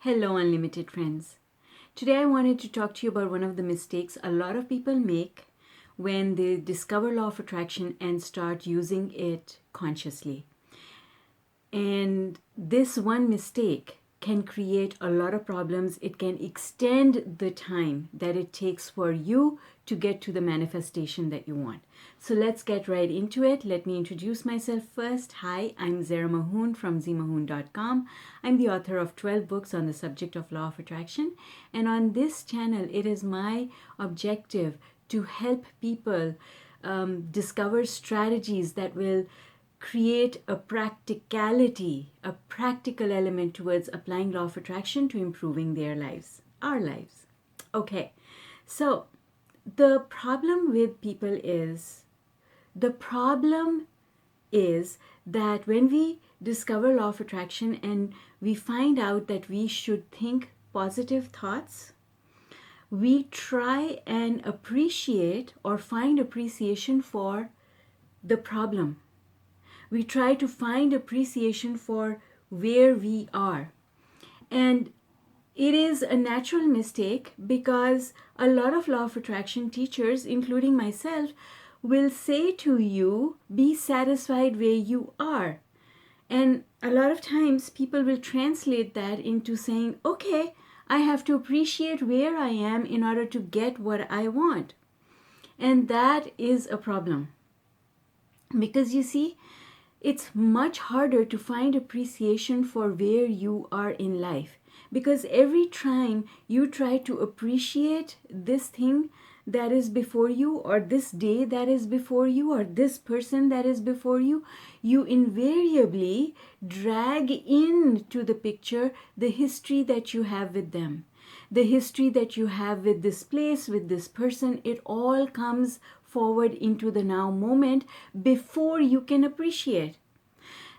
Hello, unlimited friends. Today I wanted to talk to you about one of the mistakes a lot of people make when they discover law of attraction and start using it consciously. And this one mistake can create a lot of problems. It can extend the time that it takes for you to get to the manifestation that you want. So let's get right into it. Let me introduce myself first. Hi, I'm ZMAHOON from ZMAHOON.com. I'm the author of 12 books on the subject of law of attraction. And on this channel, it is my objective to help people discover strategies that will create a practicality, a practical element towards applying law of attraction to improving their lives, our lives. Okay, so the problem with people is, that when we discover law of attraction and we find out that we should think positive thoughts, we try and appreciate or find appreciation for the problem. We try to find appreciation for where we are. And it is a natural mistake because a lot of law of attraction teachers, including myself, will say to you, be satisfied where you are. And a lot of times people will translate that into saying, okay, I have to appreciate where I am in order to get what I want. And that is a problem. Because you see, it's much harder to find appreciation for where you are in life. Because every time you try to appreciate this thing that is before you, or this day that is before you, or this person that is before you, you invariably drag into the picture the history that you have with them. The history that you have with this place, with this person, it all comes forward into the now moment before you can appreciate.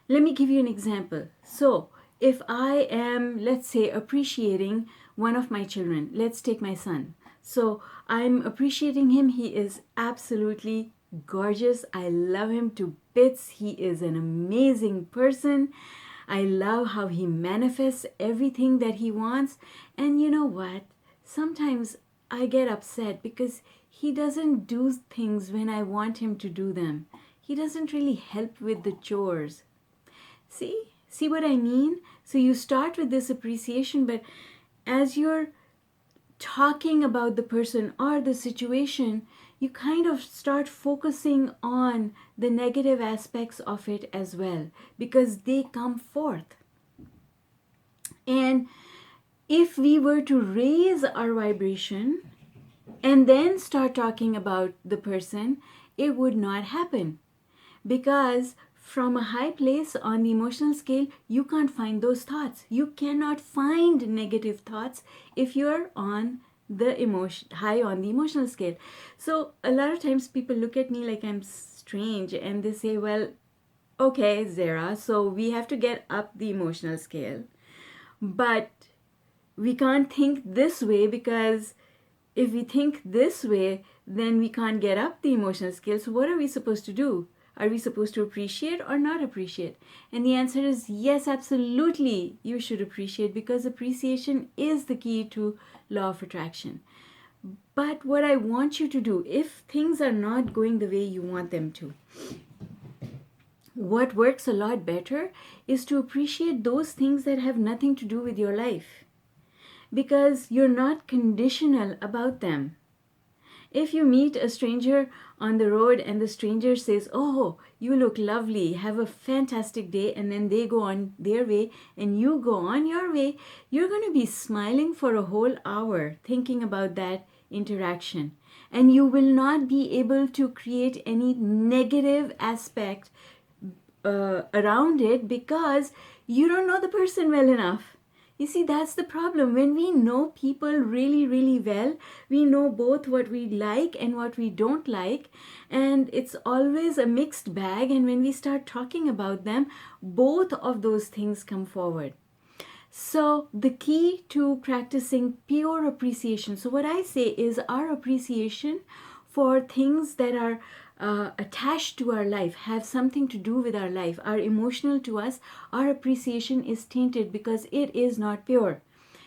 Let me give you an example. So, if I am, let's say, appreciating one of my children, let's take my son. So, I'm appreciating him. He is absolutely gorgeous. I love him to bits. He is an amazing person. I love how he manifests everything that he wants. And you know what? Sometimes I get upset because he doesn't do things when I want him to do them. He doesn't really help with the chores. See what I mean? So you start with this appreciation, but as you're talking about the person or the situation, you kind of start focusing on the negative aspects of it as well, because they come forth. And if we were to raise our vibration and then start talking about the person, it would not happen. Because from a high place on the emotional scale, you can't find those thoughts. You cannot find negative thoughts if you're on the high on the emotional scale. So a lot of times people look at me like I'm strange and they say, well, okay, Zara, so we have to get up the emotional scale. But we can't think this way, because if we think this way, then we can't get up the emotional scale. So what are we supposed to do? Are we supposed to appreciate or not appreciate? And the answer is yes, absolutely. You should appreciate, because appreciation is the key to law of attraction. But what I want you to do, if things are not going the way you want them to, what works a lot better is to appreciate those things that have nothing to do with your life, because you're not conditional about them. If you meet a stranger on the road and the stranger says, oh, you look lovely, have a fantastic day, and then they go on their way and you go on your way, you're going to be smiling for a whole hour thinking about that interaction. And you will not be able to create any negative aspect around it, because you don't know the person well enough. You see, that's the problem. When we know people really, really well, we know both what we like and what we don't like. And it's always a mixed bag. And when we start talking about them, both of those things come forward. So the key to practicing pure appreciation. So what I say is our appreciation for things that are attached to our life, have something to do with our life, are emotional to us, our appreciation is tainted because it is not pure.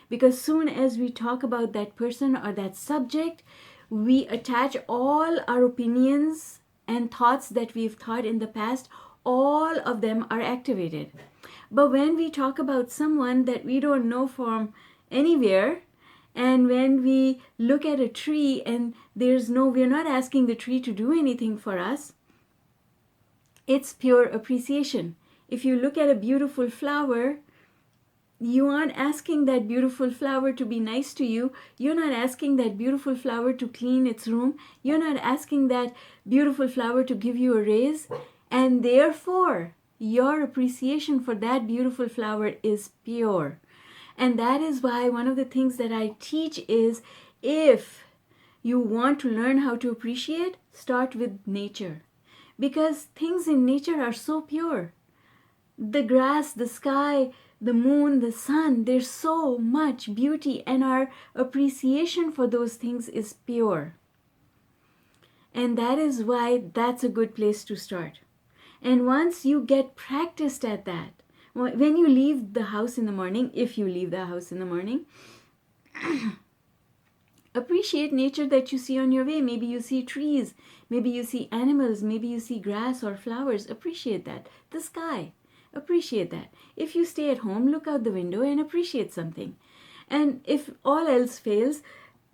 Because soon as we talk about that person or that subject, we attach all our opinions and thoughts that we've thought in the past, all of them are activated. But when we talk about someone that we don't know from anywhere, and when we look at a tree and we're not asking the tree to do anything for us, it's pure appreciation. If you look at a beautiful flower, you aren't asking that beautiful flower to be nice to you. You're not asking that beautiful flower to clean its room. You're not asking that beautiful flower to give you a raise. And therefore, your appreciation for that beautiful flower is pure. And that is why one of the things that I teach is, if you want to learn how to appreciate, start with nature. Because things in nature are so pure. The grass, the sky, the moon, the sun, there's so much beauty, and our appreciation for those things is pure. And that is why that's a good place to start. And once you get practiced at that, when you leave the house in the morning, if you leave the house in the morning, appreciate nature that you see on your way. Maybe you see trees, maybe you see animals, maybe you see grass or flowers. Appreciate that. The sky. Appreciate that. If you stay at home, look out the window and appreciate something. And if all else fails,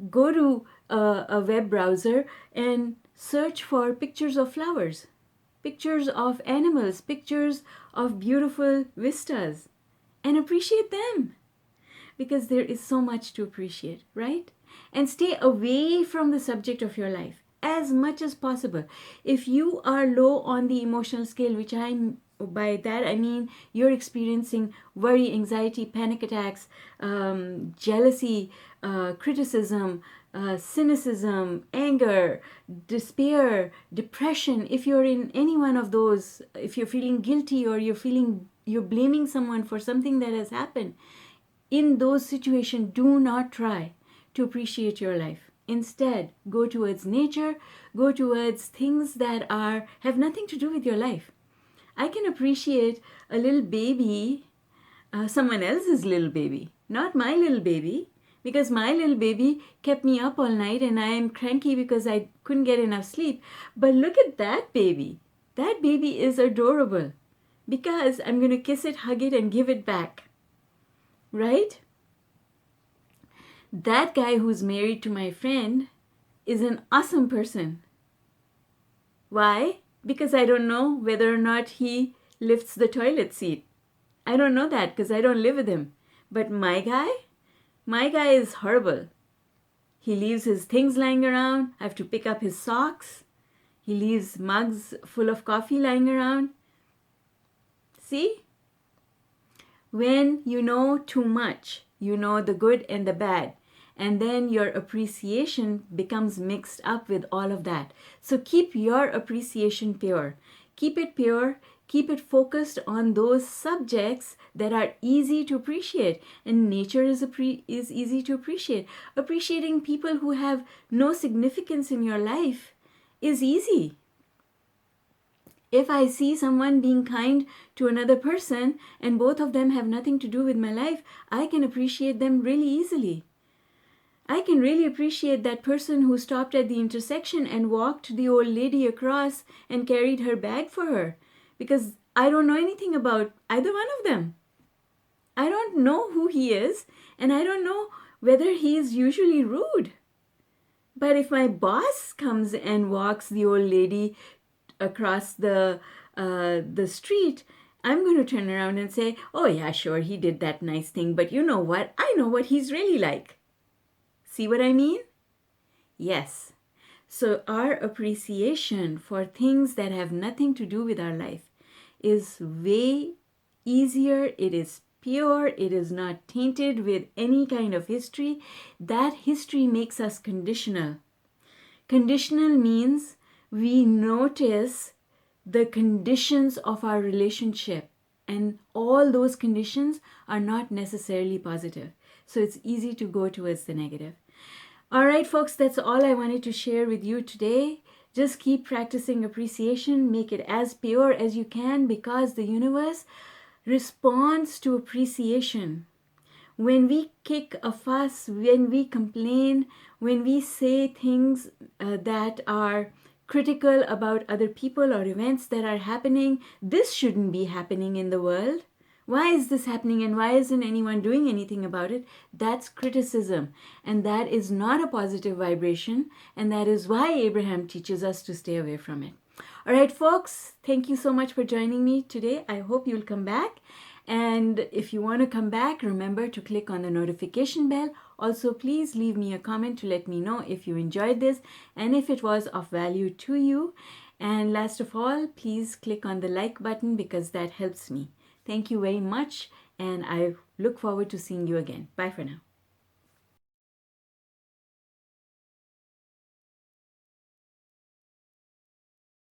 go to a web browser and search for pictures of flowers, pictures of animals, pictures of beautiful vistas, and appreciate them. Because there is so much to appreciate, right? And stay away from the subject of your life as much as possible. If you are low on the emotional scale, which by that I mean you're experiencing worry, anxiety, panic attacks, jealousy, criticism, cynicism, anger, despair, depression, if you're in any one of those, if you're feeling guilty or you're blaming someone for something that has happened, in those situations, do not try to appreciate your life. Instead, go towards nature, go towards things that have nothing to do with your life. I can appreciate a little baby, someone else's little baby, not my little baby, because my little baby kept me up all night and I am cranky because I couldn't get enough sleep. But look at that baby. That baby is adorable because I'm going to kiss it, hug it, and give it back. Right? That guy who's married to my friend is an awesome person. Why? Because I don't know whether or not he lifts the toilet seat. I don't know that because I don't live with him. But my guy is horrible. He leaves his things lying around. I have to pick up his socks. He leaves mugs full of coffee lying around. See? When you know too much, you know the good and the bad. And then your appreciation becomes mixed up with all of that. So keep your appreciation pure. Keep it pure. Keep it focused on those subjects that are easy to appreciate. And nature is easy to appreciate. Appreciating people who have no significance in your life is easy. If I see someone being kind to another person and both of them have nothing to do with my life, I can appreciate them really easily. I can really appreciate that person who stopped at the intersection and walked the old lady across and carried her bag for her, because I don't know anything about either one of them. I don't know who he is, and I don't know whether he is usually rude. But if my boss comes and walks the old lady across the street, I'm going to turn around and say, oh yeah, sure, he did that nice thing, but you know what? I know what he's really like. See what I mean? Yes. So our appreciation for things that have nothing to do with our life is way easier. It is pure. It is not tainted with any kind of history. That history makes us conditional. Conditional means we notice the conditions of our relationship, and all those conditions are not necessarily positive. So it's easy to go towards the negative. All right, folks, that's all I wanted to share with you today. Just keep practicing appreciation. Make it as pure as you can, because the universe responds to appreciation. when we kick a fuss, when we complain, when we say things that are critical about other people or events that are happening, this shouldn't be happening in the world. Why is this happening and why isn't anyone doing anything about it? That's criticism, and that is not a positive vibration, and that is why Abraham teaches us to stay away from it. All right, folks, thank you so much for joining me today. I hope you'll come back. And if you want to come back, remember to click on the notification bell. Also, please leave me a comment to let me know if you enjoyed this and if it was of value to you. And last of all, please click on the like button because that helps me. Thank you very much, and I look forward to seeing you again. Bye for now.